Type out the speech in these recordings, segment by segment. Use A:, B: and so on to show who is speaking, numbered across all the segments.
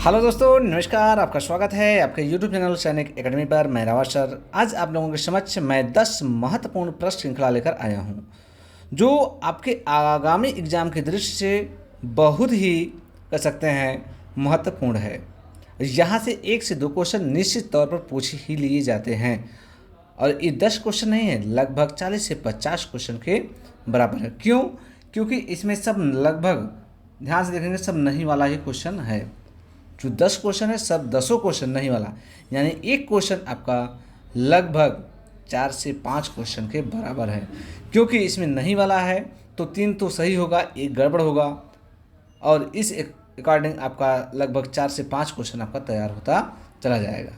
A: Hello दोस्तों, नमस्कार। आपका स्वागत है आपके YouTube चैनल सैनिक एकेडमी पर। मैं रावत सर आज आप लोगों के समक्ष मैं 10 महत्वपूर्ण प्रश्न श्रृंखला लेकर आया हूं, जो आपके आगामी एग्जाम के दृष्टि से बहुत ही कह सकते हैं महत्वपूर्ण है। यहाँ से 1 से 2 क्वेश्चन निश्चित तौर पर पूछ ही लिए जाते हैं और ये 10 क्वेश्चन नहीं है, लगभग 40 से 50 क्वेश्चन के बराबर है। क्यों? क्योंकि इसमें सब लगभग ध्यान से देखेंगे सब नहीं वाला ही क्वेश्चन है। जो 10 क्वेश्चन है सब 10 क्वेश्चन नहीं वाला, यानी एक क्वेश्चन आपका लगभग 4 से 5 क्वेश्चन के बराबर है। क्योंकि इसमें नहीं वाला है तो 3 तो सही होगा, एक गड़बड़ होगा और इस अकॉर्डिंग आपका लगभग 4 से 5 क्वेश्चन आपका तैयार होता चला जाएगा।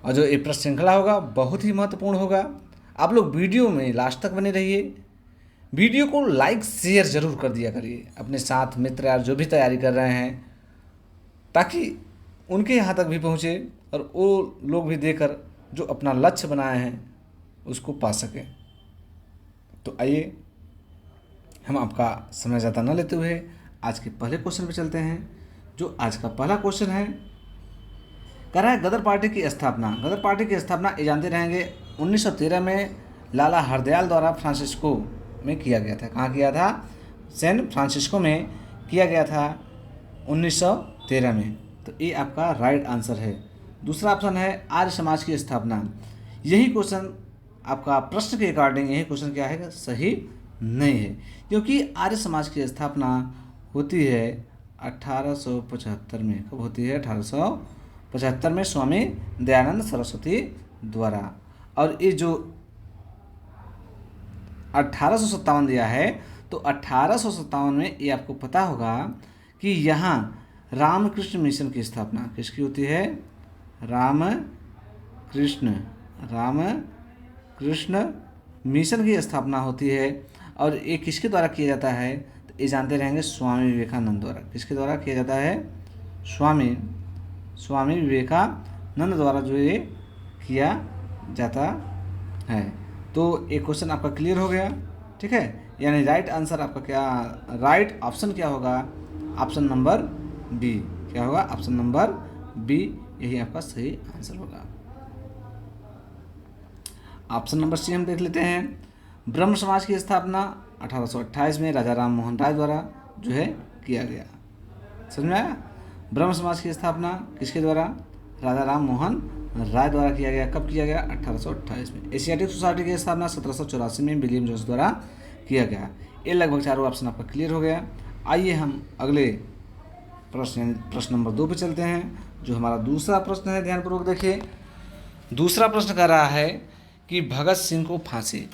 A: और जो ये प्रश्न श्रृंखला होगा बहुत ही महत्वपूर्ण होगा। आप लोग वीडियो में लास्ट तक बने रहिए। वीडियो को लाइक शेयर ज़रूर कर दिया करिए अपने साथ मित्र यार जो भी तैयारी कर रहे हैं, ताकि उनके यहाँ तक भी पहुँचे और वो लोग भी देखकर जो अपना लक्ष्य बनाए हैं उसको पा सकें। तो आइए हम आपका समय ज़्यादा न लेते हुए आज के पहले क्वेश्चन पे चलते हैं। जो आज का पहला क्वेश्चन है, कह रहा है गदर पार्टी की स्थापना। गदर पार्टी की स्थापना ये जानते रहेंगे 1913 में लाला हरदयाल द्वारा फ्रांसिस्को में किया गया था। कहाँ किया था? सैन फ्रांसिस्को में किया गया था 1913 में। तो ये आपका राइट आंसर है। दूसरा ऑप्शन है आर्य समाज की स्थापना। यही क्वेश्चन आपका प्रश्न के अकॉर्डिंग यही क्वेश्चन क्या है? सही नहीं है, क्योंकि आर्य समाज की स्थापना होती है 1875 में। कब होती है? 1875 में स्वामी दयानंद सरस्वती द्वारा। और ये जो 1857 दिया है तो 1857 में ये आपको पता होगा कि यहाँ रामकृष्ण मिशन की स्थापना किसकी होती है? रामकृष्ण मिशन की स्थापना होती है। और ये किसके द्वारा किया जाता है? तो ये जानते रहेंगे स्वामी विवेकानंद द्वारा। किसके द्वारा किया जाता है? स्वामी विवेकानंद द्वारा जो ये किया जाता है। तो एक क्वेश्चन आपका क्लियर हो गया, ठीक है। यानी राइट आंसर आपका क्या, राइट ऑप्शन क्या होगा? Option number B. क्या होगा? ऑप्शन नंबर बी, यही आपका सही आंसर होगा। ऑप्शन नंबर सी हम देख लेते हैं। ब्रह्म समाज की स्थापना 1828 में राजा राम मोहन राय द्वारा जो है किया गया। समझ में आया? ब्रह्म समाज की स्थापना किसके द्वारा? राजा राम मोहन राय द्वारा किया गया। कब किया गया? 1828 में। एशियाटिक सोसाइटी की स्थापना 1784 में विलियम जोन्स द्वारा किया गया। ये लगभग चारों ऑप्शन आपका क्लियर हो गया। आइए हम अगले प्रश्न नंबर 2 पे चलते हैं, जो हमारा दूसरा प्रश्न है। ध्यानपूर्वक देखिए। दूसरा प्रश्न कर रहा है कि भगत सिंह को फांसी।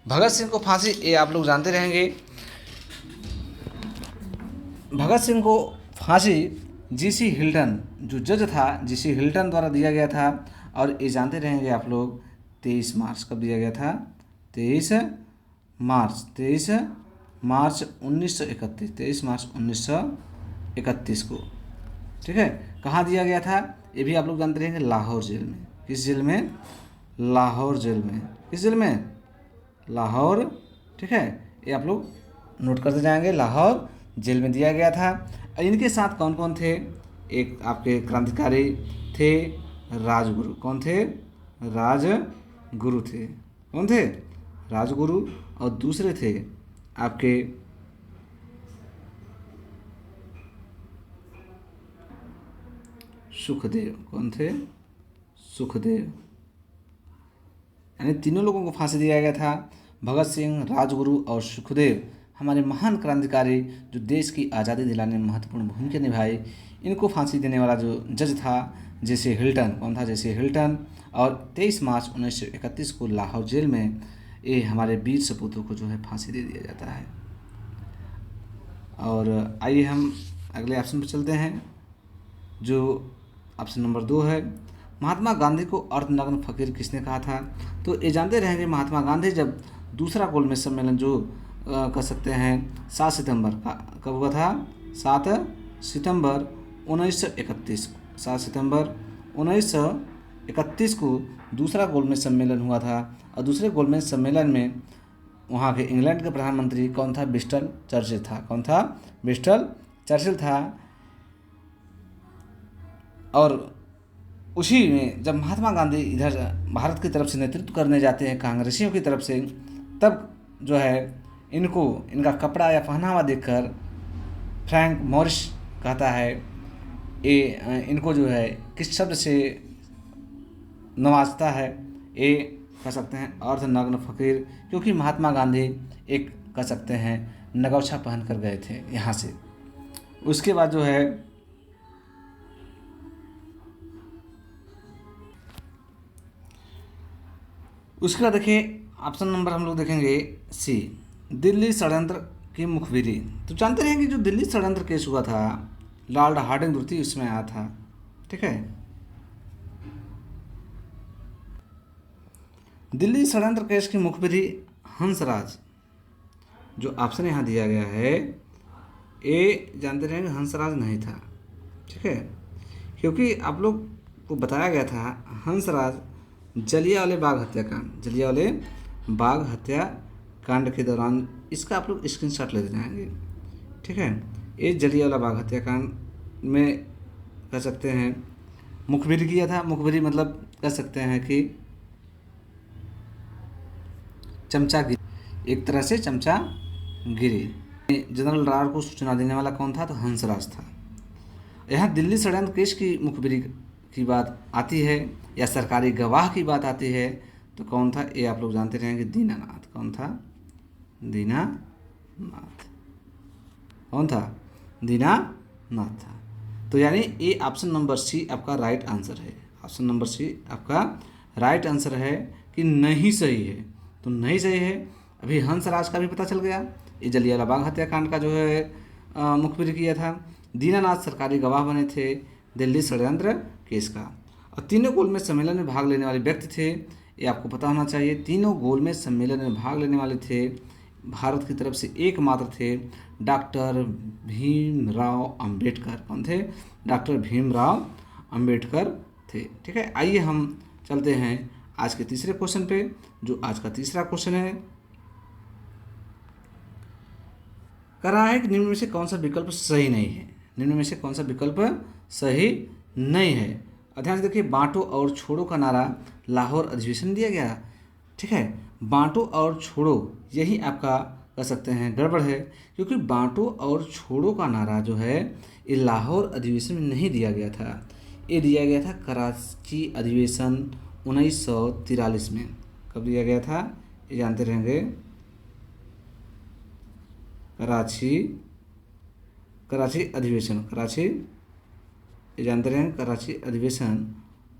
A: भगत सिंह को फांसी ये आप लोग जानते रहेंगे। भगत सिंह को फांसी जीसी हिल्टन जो जज था, जीसी हिल्टन द्वारा दिया गया था। और ये जानते रहेंगे आप लोग 23 मार्च। कब दिया गया था? 23 मार्च 1931। 23 मार्च 1931 को, ठीक है। कहाँ दिया गया था? ये भी आप लोग जानते रहेंगे, लाहौर जेल में। किस जेल में? लाहौर जेल में। किस जेल में? लाहौर, ठीक है। ये आप लोग नोट करते जाएंगे, लाहौर जेल में दिया गया था। इनके साथ कौन कौन थे? एक आपके क्रांतिकारी थे राजगुरु। कौन थे? राजगुरु थे। कौन थे? राजगुरु। और दूसरे थे आपके सुखदेव। कौन थे? सुखदेव। यानी तीनों लोगों को फांसी दिया गया था। भगत सिंह, राजगुरु और सुखदेव हमारे महान क्रांतिकारी जो देश की आज़ादी दिलाने में महत्वपूर्ण भूमिका निभाई। इनको फांसी देने वाला जो जज था जेसी हिल्टन। कौन था? जेसी हिल्टन। और 23 मार्च 1931 को लाहौर जेल में ये हमारे वीर सपूतों को जो है फांसी दे दिया जाता है। और आइए हम अगले ऑप्शन पर चलते हैं, जो ऑप्शन नंबर 2 है। महात्मा गांधी को अर्धनग्न फकीर किसने कहा था? तो ये जानते रहेंगे महात्मा गांधी जब दूसरा गोलमेज सम्मेलन जो कह सकते हैं 7 सितंबर का कब हुआ था? 7 सितंबर 1931। 7 सितंबर 1931 को दूसरा गोलमेज सम्मेलन हुआ था। और दूसरे गोलमेज सम्मेलन में वहाँ के इंग्लैंड के प्रधानमंत्री कौन था? विंस्टन चर्चिल था। कौन था? विंस्टन चर्चिल था। और उसी में जब महात्मा गांधी इधर भारत की तरफ से नेतृत्व करने जाते हैं कांग्रेसियों की तरफ से, तब जो है इनको इनका कपड़ा या पहनावा देखकर फ्रैंक मॉरिस कहता है ये इनको जो है किस शब्द से नवाजता है, ये कह सकते हैं अर्धनग्न फकीर, क्योंकि महात्मा गांधी एक कह सकते हैं नगौछा पहन कर गए थे यहाँ से। उसके बाद जो है उसके बाद देखिए ऑप्शन नंबर हम लोग देखेंगे सी, दिल्ली षड्यंत्र की मुखबिरी। तो जानते हैं कि जो दिल्ली षड्यंत्र केस हुआ था, लॉर्ड हार्डिंग द्वितीय उसमें आया था, ठीक है। दिल्ली षड्यंत्र केस की मुखबिरी हंसराज, जो ऑप्शन यहाँ दिया गया है ये जानते रहेंगे हंसराज नहीं था, ठीक है, क्योंकि आप लोग को बताया गया था हंसराज जलियांवाले बाग हत्याकांड, जलियांवाले बाग हत्याकांड के दौरान, इसका आप लोग स्क्रीनशॉट लेते जाएंगे, ठीक है। ये जलियांवाला बाग हत्याकांड में कह सकते हैं मुखबिरी किया था। मुखबिरी मतलब कह सकते हैं कि चमचागिरी, एक तरह से चमचागिरी। जनरल डायर को सूचना देने वाला कौन था? तो हंसराज था। यहाँ दिल्ली षड्यंत्र केस की मुखबिरी की बात आती है या सरकारी गवाह की बात आती है तो कौन था? ये आप लोग जानते रहेंगे दीनानाथ। कौन था? दीनानाथ। कौन था? दीनानाथ था। तो यानी ये ऑप्शन नंबर सी आपका राइट आंसर है। ऑप्शन नंबर सी आपका राइट आंसर है कि नहीं सही है। तो नहीं सही है। अभी हंसराज का भी पता चल गया, ये जलियांवाला बाग हत्याकांड का जो है मुखबिरी किया था। दीनानाथ सरकारी गवाह बने थे दिल्ली षड्यंत्र केस का। और तीनों गोलमेज सम्मेलन में भाग लेने वाले व्यक्ति थे, ये आपको पता होना चाहिए। तीनों गोलमेज सम्मेलन में भाग लेने वाले थे, भारत की तरफ से एकमात्र थे डॉक्टर भीमराव अंबेडकर। कौन थे? डॉक्टर भीमराव अंबेडकर थे। ठीक है, आइए हम चलते हैं आज के तीसरे क्वेश्चन पे। जो आज का तीसरा क्वेश्चन है, कह रहा है कि निम्न में से कौन सा विकल्प सही नहीं है। निम्न में से कौन सा विकल्प सही नहीं है? ध्यान से देखिए, बांटो और छोड़ो का नारा लाहौर अधिवेशन दिया गया। ठीक है, बांटो और छोड़ो यही आपका कह सकते हैं गड़बड़ है, क्योंकि बांटो और छोड़ो का नारा जो है ये लाहौर अधिवेशन में नहीं दिया गया था, ये दिया गया था कराची अधिवेशन 1943 में। कब दिया गया था ये जानते रहेंगे, कराची अधिवेशन, कराची ये जानते रहेंगे कराची अधिवेशन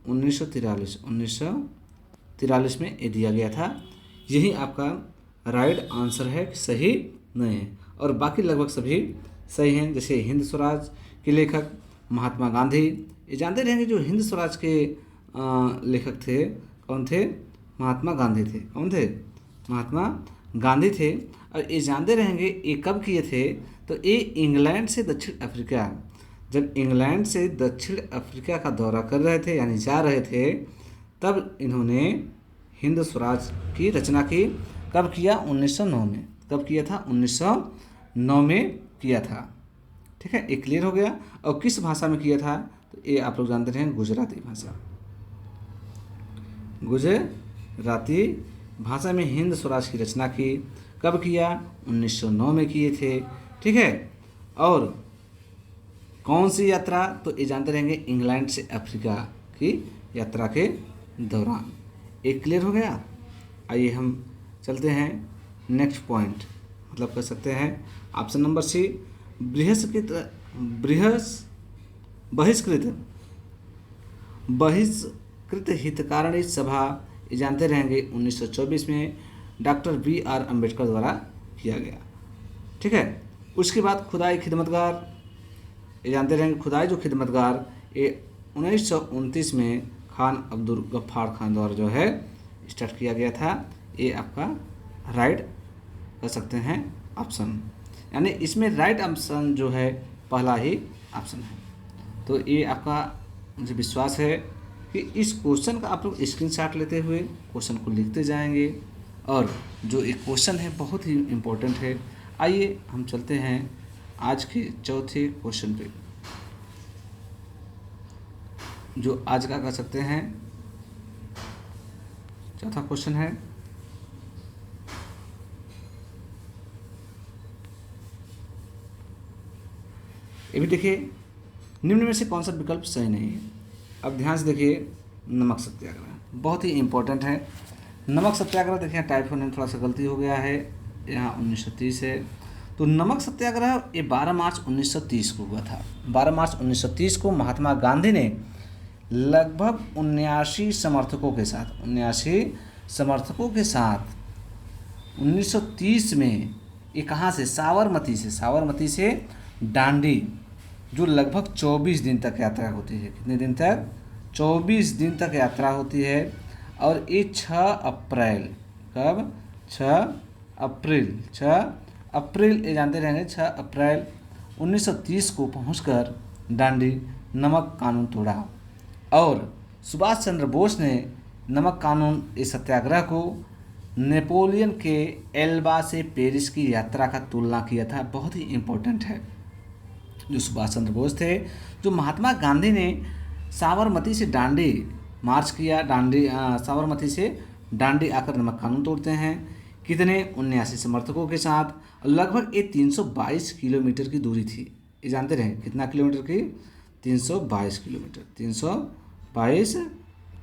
A: 1943 में ये दिया गया था। यही आपका राइट आंसर है कि सही नहीं है। और बाकी लगभग सभी सही हैं। जैसे हिंद स्वराज के लेखक महात्मा गांधी, ये जानते रहेंगे जो हिंद स्वराज के लेखक थे कौन थे? महात्मा गांधी थे। कौन थे? महात्मा गांधी थे। और ये जानते रहेंगे ये कब किए थे? तो ये इंग्लैंड से दक्षिण अफ्रीका, जब इंग्लैंड से दक्षिण अफ्रीका का दौरा कर रहे थे यानी जा रहे थे, तब इन्होंने हिंद स्वराज की रचना की। कब किया? 1909 में। कब किया था? 1909 में किया था। ठीक है, ये क्लियर हो गया। और किस भाषा में किया था? तो ये आप लोग जानते हैं गुजराती भाषा, गुजराती भाषा में हिंद स्वराज की रचना की। कब किया? 1909 में किए थे। ठीक है, और कौन सी यात्रा? तो ये जानते रहेंगे इंग्लैंड से अफ्रीका की यात्रा के दौरान। एक क्लियर हो गया। आइए हम चलते हैं नेक्स्ट पॉइंट, मतलब कह सकते हैं ऑप्शन नंबर सी, बहिष्कृत हितकारिणी सभा। ये जानते रहेंगे 1924 में डॉक्टर B.R. अम्बेडकर द्वारा किया गया। ठीक है, उसके बाद खुदाई खिदमतगार, ये जानते रहेंगे खुदाई जो खिदमतगार, ये 1929 में खान अब्दुल गफ्फार खान द्वारा जो है स्टार्ट किया गया था। ये आपका राइट कह सकते हैं ऑप्शन, यानी इसमें राइट ऑप्शन जो है पहला ही ऑप्शन है। तो ये आपका मुझे विश्वास है कि इस क्वेश्चन का आप लोग स्क्रीनशॉट लेते हुए क्वेश्चन को लिखते जाएंगे। और जो एक क्वेश्चन है बहुत ही इम्पोर्टेंट है। आइए हम चलते हैं आज के चौथे क्वेश्चन पे। जो आज का कर सकते हैं। चौथा क्वेश्चन है, ये भी देखिए, निम्न में से कौन सा विकल्प सही नहीं है। अब ध्यान से देखिए, नमक सत्याग्रह बहुत ही इम्पोर्टेंट है। नमक सत्याग्रह देखिए, टाइप होने में थोड़ा सा गलती हो गया है, यहाँ 1930 है। तो नमक सत्याग्रह ये 12 मार्च 1930 को हुआ था। 12 मार्च 1930 को महात्मा गांधी ने लगभग 79 समर्थकों के साथ 1930 में, ये कहाँ से, साबरमती से डांडी, जो लगभग 24 दिन तक यात्रा होती है। कितने दिन तक? 24 दिन तक यात्रा होती है। और ये 6 अप्रैल, कब? 6 अप्रैल, ये जानते रहेंगे, 6 अप्रैल 1930 को पहुंचकर डांडी नमक कानून तोड़ा। और सुभाष चंद्र बोस ने नमक कानून इस सत्याग्रह को नेपोलियन के एल्बा से पेरिस की यात्रा का तुलना किया था। बहुत ही इम्पोर्टेंट है। जो सुभाष चंद्र बोस थे, जो महात्मा गांधी ने साबरमती से डांडी मार्च किया, साबरमती से डांडी आकर नमक कानून तोड़ते हैं। कितने? 79 समर्थकों के साथ। लगभग ये 322 किलोमीटर की दूरी थी। ये जानते रहे कितना किलोमीटर की? 322 किलोमीटर, 322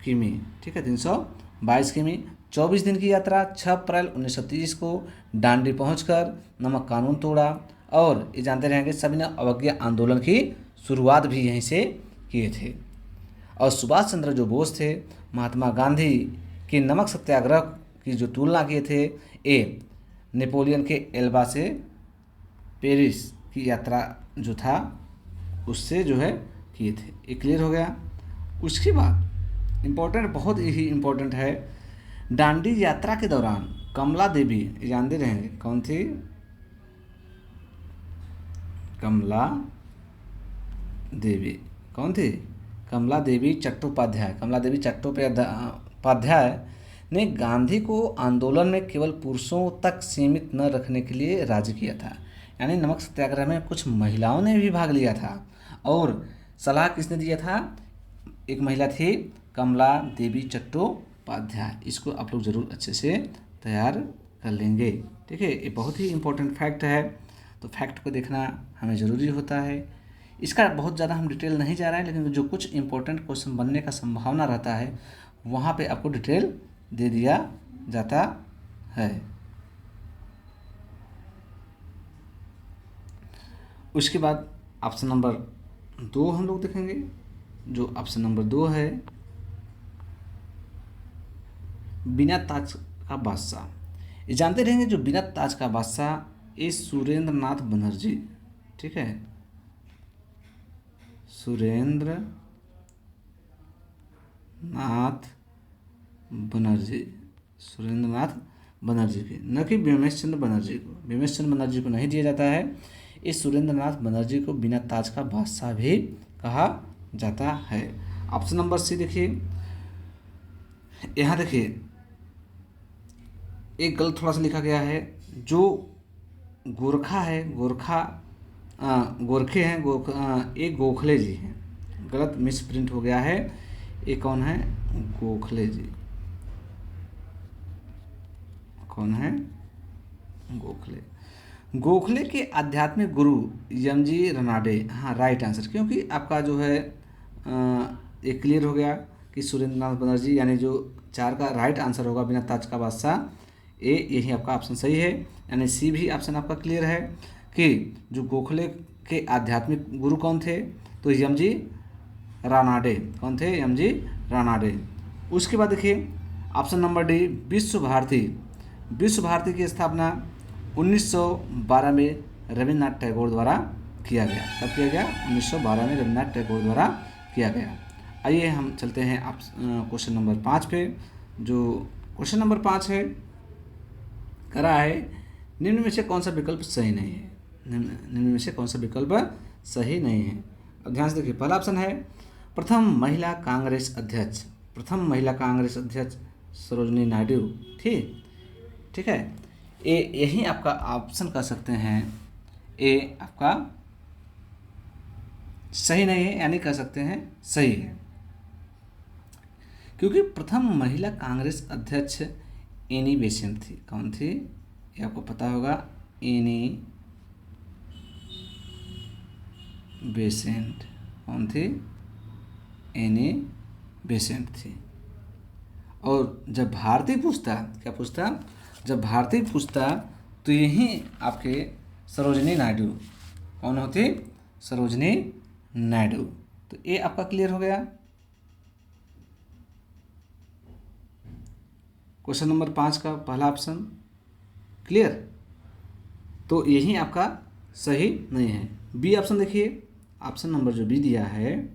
A: किमी, ठीक है, 322 किमी। 24 दिन की यात्रा। 6 अप्रैल 1930 को डांडी पहुंचकर नमक कानून तोड़ा। और ये जानते रहेंगे, सभी ने अवज्ञा आंदोलन की शुरुआत भी यहीं से किए थे। और सुभाष चंद्र जो बोस थे, महात्मा गांधी के नमक सत्याग्रह की जो तुलना किए थे, ये नेपोलियन के एल्बा से पेरिस की यात्रा जो था उससे जो है किए थे। ये क्लियर हो गया। उसके बाद इम्पोर्टेंट, बहुत ही इम्पोर्टेंट है, डांडी यात्रा के दौरान कमला देवी, जानते रहेंगे कौन थी? कमला देवी कौन थी? कमला देवी चट्टोपाध्याय ने गांधी को आंदोलन में केवल पुरुषों तक सीमित न रखने के लिए राजी किया था। यानी नमक सत्याग्रह में कुछ महिलाओं ने भी भाग लिया था। और सलाह किसने दिया था? एक महिला थी, कमला देवी चट्टोपाध्याय। इसको आप लोग ज़रूर अच्छे से तैयार कर लेंगे, ठीक है। ये बहुत ही इम्पोर्टेंट फैक्ट है, तो फैक्ट को देखना हमें ज़रूरी होता है। इसका बहुत ज़्यादा हम डिटेल नहीं जा रहे हैं, लेकिन जो कुछ इम्पोर्टेंट क्वेश्चन बनने का संभावना रहता है वहाँ पे आपको डिटेल दे दिया जाता है। उसके बाद ऑप्शन नंबर 2 हम लोग देखेंगे। जो ऑप्शन नंबर 2 है, बिना ताज का बादशाह। ये जानते रहेंगे, जो बिना ताज का बादशाह, ये सुरेंद्र नाथ बनर्जी, ठीक है, सुरेंद्र नाथ बनर्जी की, न कि भीमेश चंद्र बनर्जी को नहीं दिया जाता है। इस सुरेंद्र नाथ बनर्जी को बिना ताज का बादशाह भी कहा जाता है। ऑप्शन नंबर सी देखिए, यहाँ देखिए एक गलत थोड़ा सा लिखा गया है। जो गोरखा है, गोरखे हैं, एक गोखले जी हैं, गलत मिस प्रिंट हो गया है। ये कौन है? गोखले जी। कौन है? गोखले के आध्यात्मिक गुरु यमजी रनाडे। हाँ, राइट आंसर, क्योंकि आपका जो है ये क्लियर हो गया कि सुरेंद्र नाथ बनर्जी, यानी जो 4 का राइट आंसर होगा बिना ताज का बादशाह, यही आपका ऑप्शन सही है। यानी सी भी ऑप्शन आपका क्लियर है कि जो गोखले के आध्यात्मिक गुरु कौन थे? तो यमजी रानाडे। कौन थे? यमजी रानाडे। उसके बाद देखिए ऑप्शन नंबर डी, विश्व भारती की स्थापना 1912 में रविन्द्रनाथ टैगोर द्वारा किया गया। कब किया गया? 1912 में रविन्द्रनाथ टैगोर द्वारा किया गया। आइए हम चलते हैं आप क्वेश्चन नंबर 5 पे। जो क्वेश्चन नंबर 5 है, करा है निम्न में से कौन सा विकल्प सही नहीं है? निम्न में से कौन सा विकल्प सही नहीं है? अब ध्यान से देखिए, पहला ऑप्शन है प्रथम महिला कांग्रेस अध्यक्ष सरोजिनी नायडू थी, ठीक है। यही आपका ऑप्शन कह सकते हैं, ये आपका सही नहीं है, यानी कह सकते हैं सही है। क्योंकि प्रथम महिला कांग्रेस अध्यक्ष एनी बेसेंट थी। कौन थी? ये आपको पता होगा, एनी बेसेंट। कौन थी? एनी बेसेंट थी। और जब भारतीय पूछता, क्या पूछता? जब भारतीय पूछता तो यही आपके सरोजिनी नायडू। कौन होती? सरोजिनी नायडू। तो ये आपका क्लियर हो गया। क्वेश्चन नंबर 5 का पहला ऑप्शन क्लियर। तो यही आपका सही नहीं है। बी ऑप्शन देखिए, ऑप्शन नंबर जो बी दिया है,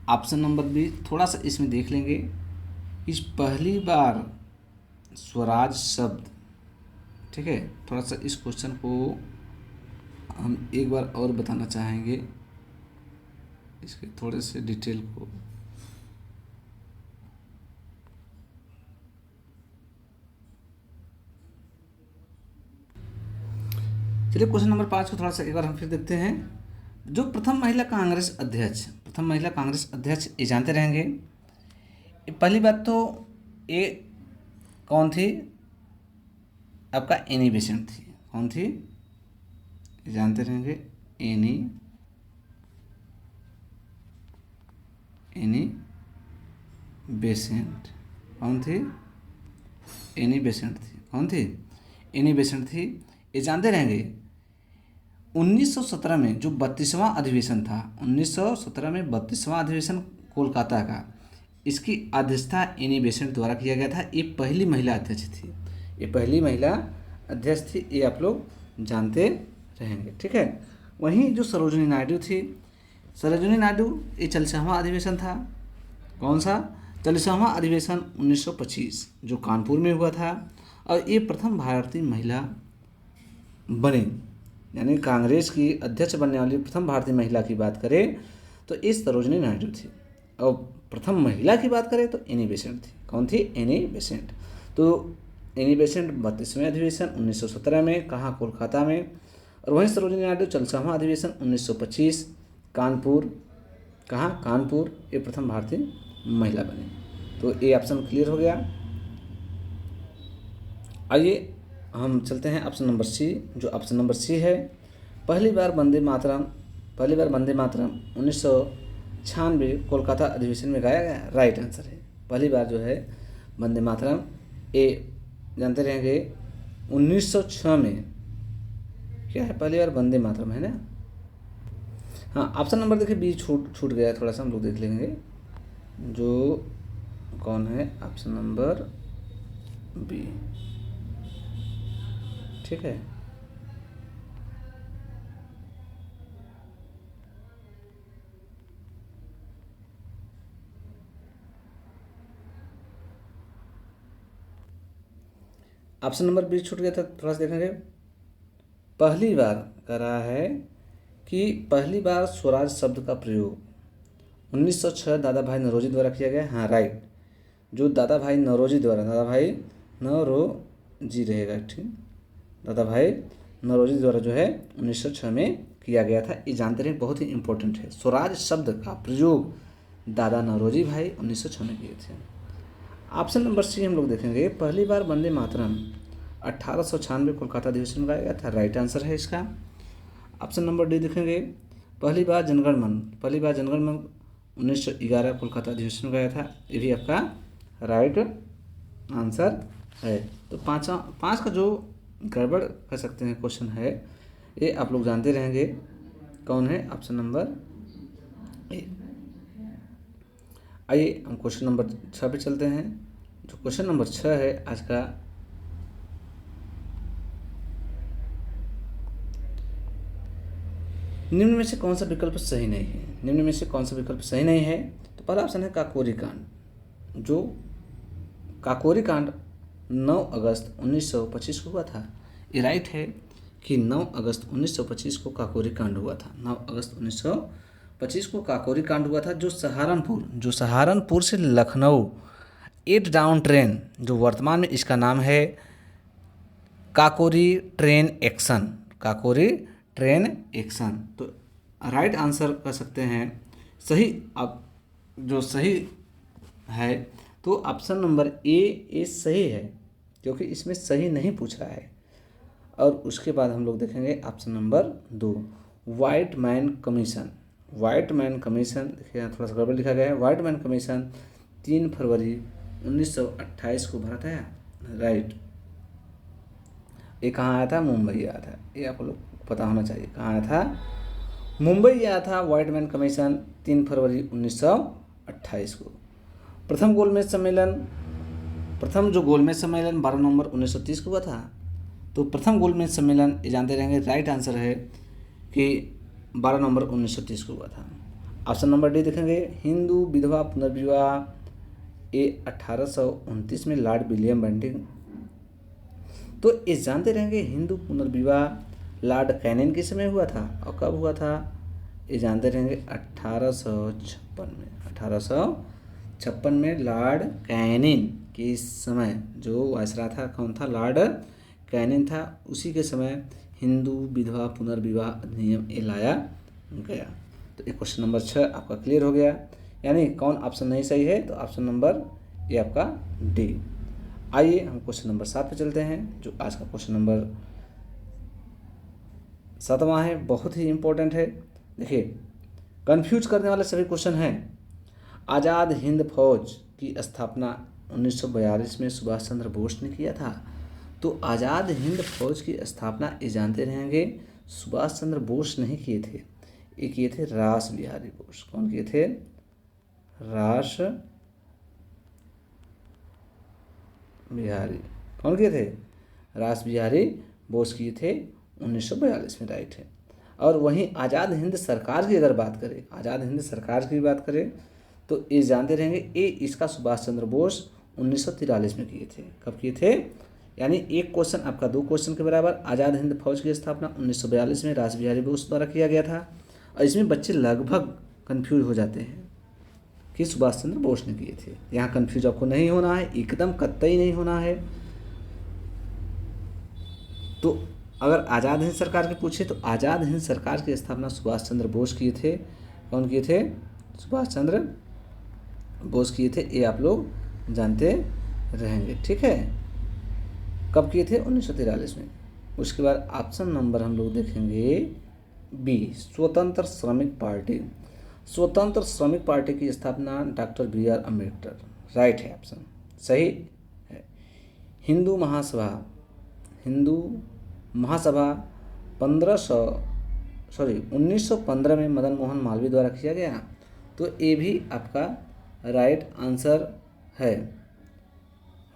A: ऑप्शन नंबर बी, थोड़ा सा इसमें देख लेंगे। इस पहली बार स्वराज शब्द, ठीक है, थोड़ा सा इस क्वेश्चन को हम एक बार और बताना चाहेंगे, इसके थोड़े से डिटेल को। चलिए क्वेश्चन नंबर 5 को थोड़ा सा एक बार हम फिर देखते हैं। जो प्रथम महिला कांग्रेस अध्यक्ष, प्रथम महिला कांग्रेस अध्यक्ष ये जानते रहेंगे। पहली बात तो ये कौन थी? आपका एनी बेसेंट थी। कौन थी? ये जानते रहेंगे, एनी बेसेंट। कौन थी? एनी बेसेंट थी। कौन थी? एनी बेसेंट थी। ये जानते रहेंगे 1917 में जो 32वां अधिवेशन था, 1917 में 32वां अधिवेशन कोलकाता का, इसकी अध्यक्षता एनी बेसेंट द्वारा किया गया था। ये पहली महिला अध्यक्ष थी। ये पहली महिला अध्यक्ष थी, ये आप लोग जानते रहेंगे, ठीक है। वहीं जो सरोजिनी नायडू थी, सरोजिनी नायडू, ये 40वां अधिवेशन था। कौन सा? 40वां अधिवेशन 1925 जो कानपुर में हुआ था। और ये प्रथम भारतीय महिला बनी, यानी कांग्रेस की अध्यक्ष बनने वाली प्रथम भारतीय महिला की बात करें तो इस सरोजिनी नायडू थी। और प्रथम महिला की बात करें तो एनी बेसेंट थी। कौन थी? Annie Besant. तो एनी बेसेंट 32वें अधिवेशन 1917 में, कहाँ? कोलकाता में। और वहीं सरोजिनी नायडू 40वां अधिवेशन 1925 कानपुर, कहाँ? कानपुर। ये प्रथम भारतीय महिला बनी। तो ये ऑप्शन क्लियर हो गया। आइए हम चलते हैं ऑप्शन नंबर सी। जो ऑप्शन नंबर सी है, पहली बार वंदे मातरम 1996 कोलकाता अधिवेशन में गाया गया। राइट आंसर है। पहली बार जो है वंदे मातरम, ये जानते रहेंगे 1906 में क्या है? पहली बार वंदे मातरम है ना। हाँ, ऑप्शन नंबर देखिए बी छूट गया, थोड़ा सा हम लोग देख लेंगे। जो कौन है? ऑप्शन नंबर बी, ठीक है। ऑप्शन नंबर बी छूट गया था, थोड़ा सा देखेंगे। पहली बार कह रहा है कि पहली बार स्वराज शब्द का प्रयोग 1906 दादा भाई नौरोजी द्वारा किया गया। हाँ राइट, जो दादा भाई नौरोजी रहेगा, ठीक, दादा भाई नौरोजी द्वारा जो है 1906 में किया गया था। ये जानते रहे, बहुत ही इंपॉर्टेंट है। स्वराज शब्द का प्रयोग दादा नौरोजी भाई 1906 में किए थे। ऑप्शन नंबर सी हम लोग देखेंगे, पहली बार वंदे मातरम 1896 कोलकाता अधिवेशन में गाया गया था। राइट आंसर है इसका। ऑप्शन नंबर डी देखेंगे, पहली बार जनगण मन 1911 कोलकाता अधिवेशन में गाया था। ये भी आपका राइट आंसर है। तो पाँच का जो गड़बड़ कर सकते हैं क्वेश्चन है, ये आप लोग जानते रहेंगे। कौन है? Option number A. आइए हम क्वेश्चन नंबर 6 पे चलते हैं। जो क्वेश्चन नंबर 6 है आज का, निम्न में से कौन सा विकल्प सही नहीं है? निम्न में से कौन सा विकल्प सही नहीं है? तो पहला ऑप्शन है काकोरी कांड। जो काकोरी कांड 9 अगस्त 1925 को हुआ था। ये राइट है कि 9 अगस्त 1925 को काकोरी कांड हुआ था। 9 अगस्त 1925 को काकोरी कांड हुआ था। जो सहारनपुर से लखनऊ 8 डाउन ट्रेन, जो वर्तमान में इसका नाम है Kakori train action, Kakori train action. तो राइट आंसर कर सकते हैं। सही आप जो सही है, तो ऑप्शन नंबर ए सही है, क्योंकि इसमें सही नहीं पूछ रहा है। और उसके बाद हम लोग देखेंगे option number 2, white man commission. White man commission, देखिए यहाँ थोड़ा सा गड़बड़ लिखा गया है। वाइट मैन कमीशन 3 फरवरी 1928 को भरा था, राइट। ये कहाँ आया था? मुंबई आया था। ये आपको लोग पता होना चाहिए, कहाँ आया था? मुंबई आया था वाइट मैन कमीशन 3 फरवरी 1928 को। प्रथम जो गोलमेज सम्मेलन 12 नवंबर 1930 को हुआ था। तो प्रथम गोलमेज सम्मेलन, ये जानते रहेंगे, राइट आंसर है कि 12 नवंबर 1930 को हुआ था। ऑप्शन नंबर डी देखेंगे, हिंदू विधवा पुनर्विवाह, ये 1829 में लॉर्ड विलियम बेंटिंग। तो ये जानते रहेंगे, हिंदू पुनर्विवाह लॉर्ड कैनिंग के समय हुआ था, और कब हुआ था? ये जानते रहेंगे 1856 में। 1856 में लॉर्ड कैनिंग के समय जो वायसराय था, कौन था? लॉर्ड कैनिंग था। उसी के समय हिंदू विधवा पुनर्विवाह अधिनियम ये लाया गया। तो ये क्वेश्चन नंबर 6 आपका क्लियर हो गया। यानी कौन ऑप्शन नहीं सही है? तो ऑप्शन नंबर ये आपका डी। आइए हम क्वेश्चन नंबर 7 पे चलते हैं, जो आज का क्वेश्चन नंबर 7वां है, बहुत ही इम्पोर्टेंट है। देखिए, कंफ्यूज करने वाले सभी क्वेश्चन हैं। आज़ाद हिंद फौज की स्थापना 1942 में सुभाष चंद्र बोस ने किया था। तो आज़ाद हिंद फौज की स्थापना ये जानते रहेंगे, सुभाष चंद्र बोस नहीं किए थे, ये किए थे रास बिहारी बोस। कौन किए थे? रास बिहारी। कौन किए थे? रास बिहारी बोस किए थे 1942 में, राइट है। और वहीं आज़ाद हिंद सरकार की अगर बात करें, आज़ाद हिंद सरकार की बात करें, तो ये जानते रहेंगे, ये इसका सुभाष चंद्र बोस 1943 में किए थे। कब किए थे? यानी एक क्वेश्चन आपका 2 क्वेश्चन के बराबर। आज़ाद हिंद फौज की स्थापना 1942 में रास बिहारी बोस द्वारा किया गया था। और इसमें बच्चे लगभग कन्फ्यूज हो जाते हैं कि सुभाष चंद्र बोस ने किए थे। यहाँ कन्फ्यूज आपको नहीं होना है, एकदम कतई नहीं होना है। तो अगर आज़ाद हिंद सरकार की पूछे, तो आज़ाद हिंद सरकार की स्थापना सुभाष चंद्र बोस किए थे। कौन किए थे? सुभाष चंद्र बोस किए थे, ये आप लोग जानते रहेंगे, ठीक है। कब किए थे? 1943 में। उसके बाद ऑप्शन नंबर हम लोग देखेंगे बी, स्वतंत्र श्रमिक पार्टी। स्वतंत्र श्रमिक पार्टी की स्थापना डॉक्टर BR अम्बेडकर, राइट है, ऑप्शन सही है। हिंदू महासभा 1915 में मदन मोहन मालवीय द्वारा किया गया। तो ये भी आपका राइट आंसर है,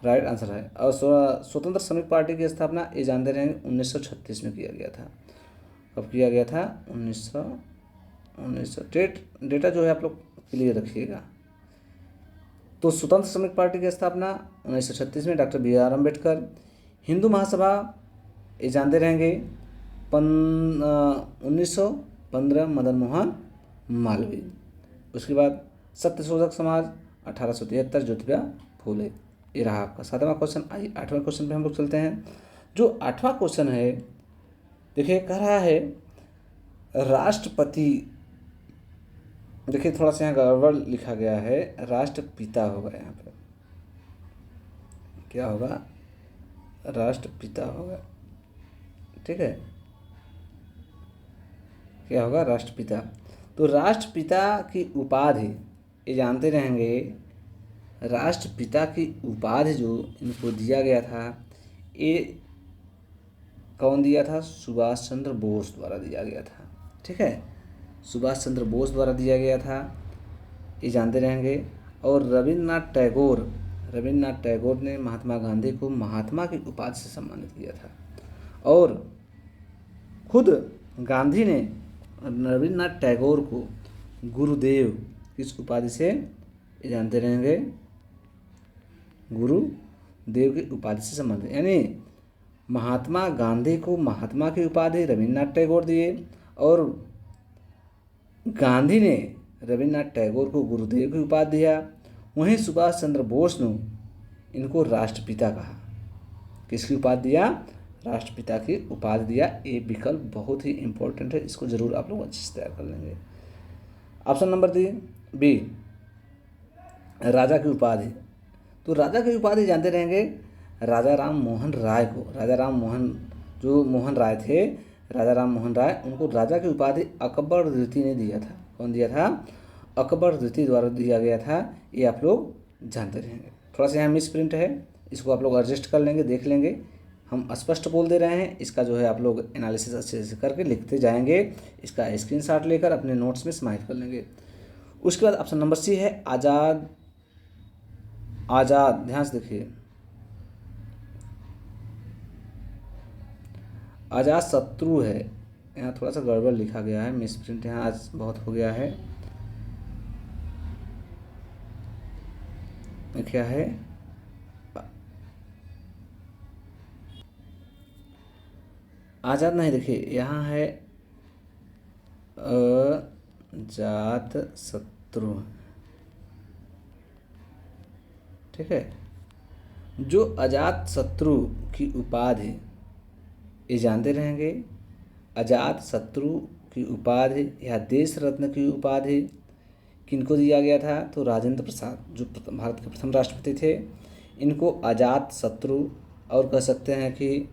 A: राइट आंसर है। और स्वतंत्र श्रमिक पार्टी की स्थापना ये जानते रहेंगे 1936 में किया गया था। कब किया गया था? 1900 डेटा जो है आप लोग क्लियर रखिएगा। तो स्वतंत्र श्रमिक पार्टी की स्थापना 1936 में डॉक्टर BR अम्बेडकर। हिंदू महासभा ये जानते रहेंगे 1915 मदन मोहन मालवीय। उसके बाद सत्यशोधक समाज 1873 ज्योतिबा फूले। ये रहा आपका 7वां क्वेश्चन। आइए 8वां क्वेश्चन पे हम लोग चलते हैं। जो 8वां क्वेश्चन है, देखिए कह रहा है राष्ट्रपति, देखिए थोड़ा सा यहाँ गड़बड़ लिखा गया है, राष्ट्रपिता होगा यहाँ पे। क्या होगा? राष्ट्रपिता होगा, ठीक है। क्या होगा? राष्ट्रपिता। तो राष्ट्रपिता की उपाधि ये जानते रहेंगे, राष्ट्रपिता की उपाधि जो इनको दिया गया था, ये कौन दिया था? सुभाष चंद्र बोस द्वारा दिया गया था, ठीक है। सुभाष चंद्र बोस द्वारा दिया गया था, ये जानते रहेंगे। और रविन्द्रनाथ टैगोर ने महात्मा गांधी को महात्मा की उपाधि से सम्मानित किया था। और खुद गांधी ने रविन्द्रनाथ टैगोर को गुरुदेव किस उपाधि से, ये जानते रहेंगे, गुरुदेव की उपाधि से सम्मानित। यानी महात्मा गांधी को महात्मा की उपाधि रविन्द्रनाथ टैगोर दिए, और गांधी ने रविन्द्रनाथ टैगोर को गुरुदेव की उपाधि दिया। वहीं सुभाष चंद्र बोस ने इनको राष्ट्रपिता कहा। किसकी उपाधि दिया? राष्ट्रपिता की उपाधि दिया। ये विकल्प बहुत ही इंपॉर्टेंट है, इसको जरूर आप लोग अच्छे से तैयार कर लेंगे। ऑप्शन नंबर बी, राजा की उपाधि, तो राजा की उपाधि जानते रहेंगे राजा राम मोहन राय को। राजा राम मोहन, जो मोहन राय थे, राजा राम मोहन राय, उनको राजा की उपाधि अकबर द्वितीय ने दिया था। कौन दिया था? अकबर द्वितीय द्वारा दिया गया था। ये आप लोग जानते रहेंगे। थोड़ा सा यहाँ मिस प्रिंट है, इसको आप लोग एडजस्ट कर लेंगे, देख लेंगे। हम स्पष्ट बोल दे रहे हैं, इसका जो है आप लोग एनालिसिस अच्छे से करके लिखते जाएंगे। इसका स्क्रीनशॉट लेकर अपने नोट्स में समाहित कर लेंगे। उसके बाद ऑप्शन नंबर सी है आज़ाद। आज़ाद, ध्यान से देखिए, अजात शत्रु है। यहाँ थोड़ा सा गड़बड़ लिखा गया है, मिस प्रिंट यहाँ आज बहुत हो गया है। क्या है? आजाद नहीं, देखिए यहाँ है अजात शत्रु, ठीक है। जो अजात शत्रु की उपाधि, ये जानते रहेंगे, अजात शत्रु की उपाधि या देश रत्न की उपाधि किनको दिया गया था? तो राजेंद्र प्रसाद, जो भारत के प्रथम राष्ट्रपति थे, इनको अजात शत्रु, और कह सकते हैं कि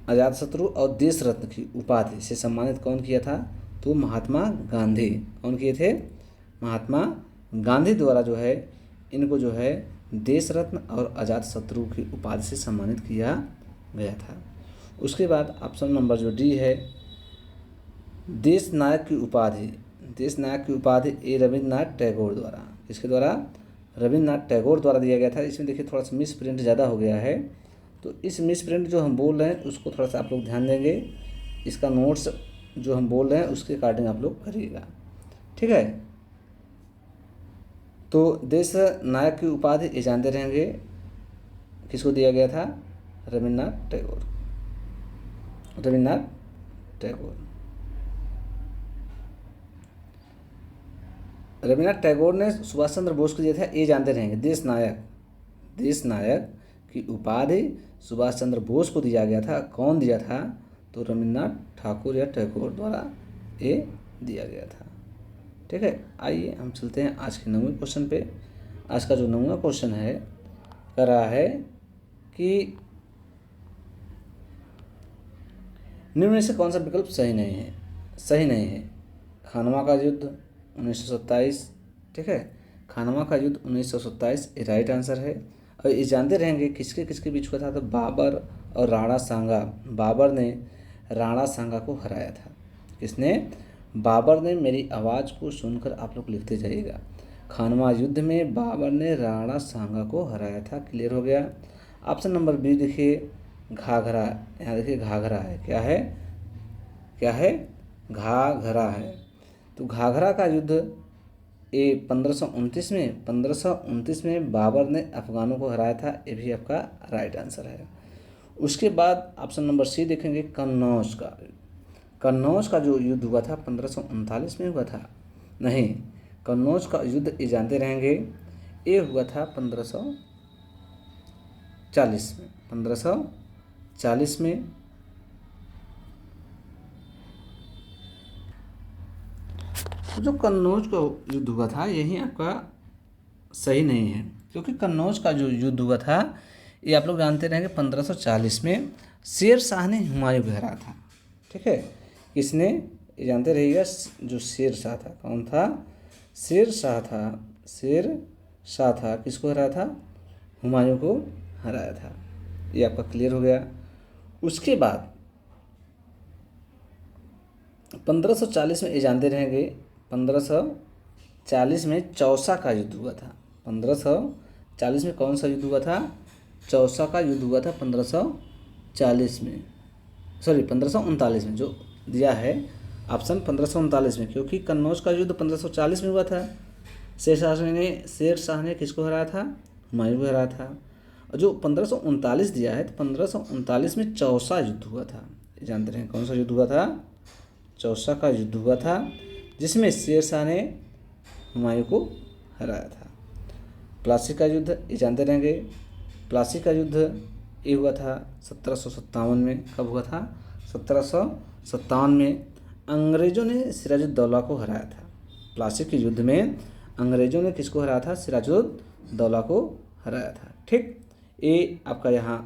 A: अजात शत्रु और देश रत्न की उपाधि से सम्मानित कौन किया था? तो महात्मा गांधी। कौन किए थे? महात्मा गांधी द्वारा जो है इनको जो है देश रत्न और अजात शत्रु की उपाधि से सम्मानित किया गया था। उसके बाद ऑप्शन नंबर जो डी है, देश नायक की उपाधि। देश नायक की उपाधि ए रविन्द्रनाथ टैगोर द्वारा, किसके द्वारा? रविन्द्रनाथ टैगोर द्वारा दिया गया था। इसमें देखिए थोड़ा सा मिस प्रिंट ज़्यादा हो गया है, तो इस मिस प्रिंट जो हम बोल रहे हैं उसको थोड़ा सा आप लोग ध्यान देंगे। इसका नोट्स जो हम बोल रहे हैं उसके अकॉर्डिंग आप लोग करिएगा, ठीक है। तो देश नायक की उपाधि ये जानते रहेंगे किसको दिया गया था? रविन्द्रनाथ टैगोर। रविन्द्रनाथ टैगोर, रविन्द्रनाथ टैगोर ने सुभाष चंद्र बोस को दिया था, ये जानते रहेंगे। देश नायक, देश नायक की उपाधि सुभाष चंद्र बोस को दिया गया था। कौन दिया था? तो रविन्द्रनाथ ठाकुर या टैगोर द्वारा ये दिया गया था, ठीक है। आइए हम चलते हैं आज के 9वें क्वेश्चन पे। आज का जो 9वां क्वेश्चन है, कह रहा है कि निम्न में से कौन सा विकल्प सही नहीं है? सही नहीं है। खानवा का युद्ध 1927, ठीक है। खानवा का युद्ध 1927 ये राइट आंसर है। और ये जानते रहेंगे किसके किसके बीच हुआ था? तो बाबर और राणा सांगा। बाबर ने राणा सांगा को हराया था। किसने? बाबर ने। मेरी आवाज़ को सुनकर आप लोग लिखते जाइएगा। खानवा युद्ध में बाबर ने राणा सांगा को हराया था। क्लियर हो गया। ऑप्शन नंबर बी देखिए, घाघरा। यहाँ देखिए घाघरा है, क्या है? क्या है? घाघरा है। तो घाघरा का युद्ध ये 1529 में बाबर ने अफगानों को हराया था। ये भी आपका राइट आंसर है। उसके बाद ऑप्शन नंबर सी देखेंगे, कन्नौज का। कन्नौज का जो युद्ध हुआ था 1539 में हुआ था? नहीं, कन्नौज का युद्ध ये जानते रहेंगे, ये हुआ था 1540 में। 1540 में तो जो कन्नौज का युद्ध हुआ था यही आपका सही नहीं है, क्योंकि कन्नौज का जो युद्ध हुआ था ये आप लोग जानते रहेंगे 1540 में शेर शाह ने हुमायूं को हराया था, ठीक है। किसने? ये जानते रहिएगा, जो शेर शाह था। कौन था? शेर शाह था। शेर शाह था, किसको हराया था? हुमायूं को हराया था। ये आपका क्लियर हो गया। उसके बाद 1540 में ये जानते रहेंगे, 1540 में चौसा का युद्ध हुआ था। 1540 में कौन सा युद्ध हुआ था? चौसा का युद्ध हुआ था 1540 में, सॉरी 1539 में, जो दिया है ऑप्शन 1539 में, क्योंकि कन्नौज का युद्ध 1540 में हुआ था। शेर शाह ने किसको हराया था? हुमायूं को हराया था। और जो 1539 दिया है तो 1539 में चौसा युद्ध हुआ था। जानते हैं कौन सा युद्ध हुआ था? चौसा का युद्ध हुआ था, जिसमें शेर शाह ने हुमायूं को हराया था। प्लासी का युद्ध ये जानते रहेंगे। प्लासी का युद्ध ये हुआ था 1757 में। कब हुआ था? 1757 में। अंग्रेज़ों ने सिराजुद्दौला को हराया था। प्लासी के युद्ध में अंग्रेज़ों ने किसको हराया था? सिराजुद्दौला को हराया था। ठीक, ये आपका यहाँ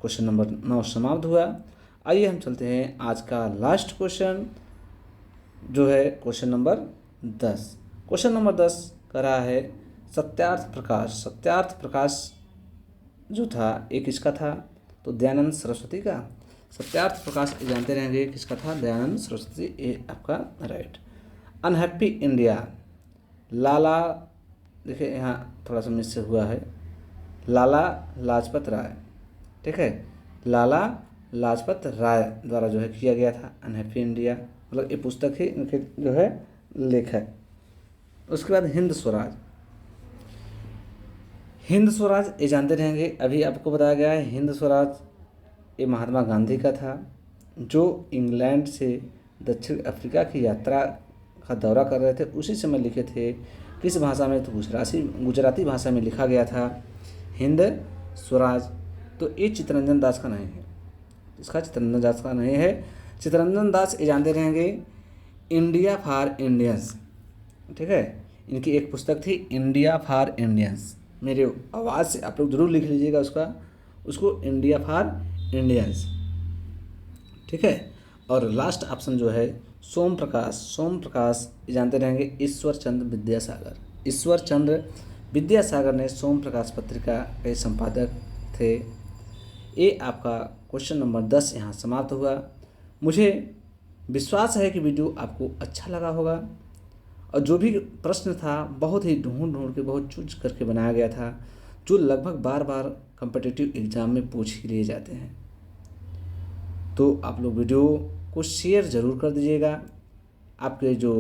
A: क्वेश्चन नंबर 9 समाप्त हुआ। आइए हम चलते हैं आज का लास्ट क्वेश्चन जो है क्वेश्चन नंबर 10। क्वेश्चन नंबर 10 कह रहा है सत्यार्थ प्रकाश। सत्यार्थ प्रकाश जो था ये किसका था? तो दयानंद सरस्वती का। सत्यार्थ प्रकाश ये जानते रहेंगे किसका था? दयानंद सरस्वती। ये आपका राइट। अनहैप्पी इंडिया, लाला, देखिए यहाँ थोड़ा सा मिस हुआ है, लाला लाजपत राय। ठीक है, लाला लाजपत राय द्वारा जो है किया गया था अनहैप्पी इंडिया, मतलब ये पुस्तक ही इनके जो है लेखक। उसके बाद हिंद स्वराज। हिंद स्वराज ये जानते रहेंगे, अभी आपको बताया गया है हिंद स्वराज ये महात्मा गांधी का था, जो इंग्लैंड से दक्षिण अफ्रीका की यात्रा का दौरा कर रहे थे, उसी समय लिखे थे। किस भाषा में? तो गुजराती भाषा में लिखा गया था हिंद स्वराज। तो ये चित्तरंजन दास का नहीं है, इसका चित्तरंजन दास का नहीं है। चित्तरंजन दास ये जानते रहेंगे इंडिया फॉर इंडियंस। ठीक है, इनकी एक पुस्तक थी इंडिया फॉर इंडियंस। मेरे आवाज़ से आप लोग जरूर लिख लीजिएगा उसको इंडिया फॉर इंडियंस। ठीक है, और लास्ट ऑप्शन जो है सोम प्रकाश। सोम प्रकाश ये जानते रहेंगे ईश्वर चंद्र विद्यासागर। ईश्वर चंद्र विद्यासागर ने सोम प्रकाश पत्रिका के संपादक थे। ये आपका क्वेश्चन नंबर 10 यहाँ समाप्त हुआ। मुझे विश्वास है कि वीडियो आपको अच्छा लगा होगा, और जो भी प्रश्न था बहुत ही ढूंढ के बहुत चूज करके बनाया गया था, जो लगभग बार बार कम्पिटिटिव एग्ज़ाम में पूछ ही लिए जाते हैं। तो आप लोग वीडियो को शेयर ज़रूर कर दीजिएगा आपके जो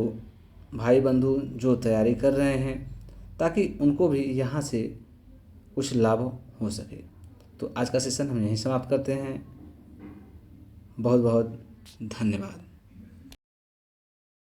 A: भाई बंधु जो तैयारी कर रहे हैं, ताकि उनको भी यहाँ से कुछ लाभ हो सके। तो आज का सेशन हम यहीं समाप्त करते हैं। बहुत बहुत धन्यवाद।